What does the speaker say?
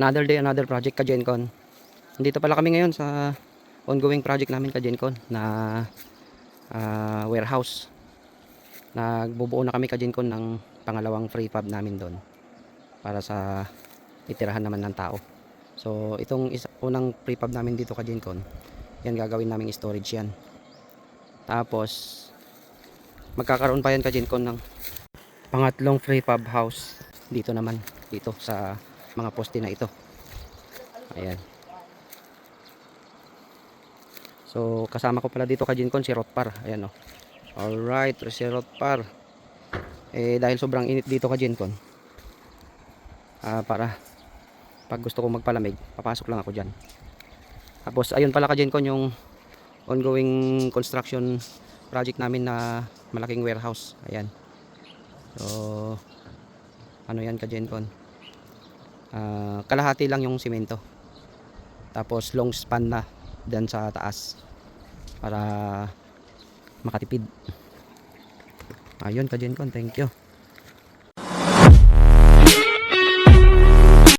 Another day, another project ka Gencon. Nandito pala kami ngayon sa ongoing project namin ka Gencon na warehouse. Nagbubuo na kami ka Gencon ng pangalawang prefab namin doon para sa itirahan naman ng tao. So itong unang prefab namin dito ka Gencon, yan gagawin naming storage yan. Tapos magkakaroon pa yan ka Gencon ng pangatlong prefab house dito naman, dito sa mga poste na ito. Ayan. So kasama ko pala dito ka Gencon si Rotpar. Ayan o. Alright, si Rotpar. Dahil sobrang init dito ka Gencon, para pag gusto ko magpalamig, papasok lang ako dyan. Tapos ayun pala ka Gencon yung ongoing construction project namin na malaking warehouse. Ayan. So ano yan ka Gencon, kalahati lang yung simento, tapos long span na dyan sa taas para makatipid. Ayun ka Gencon, thank you.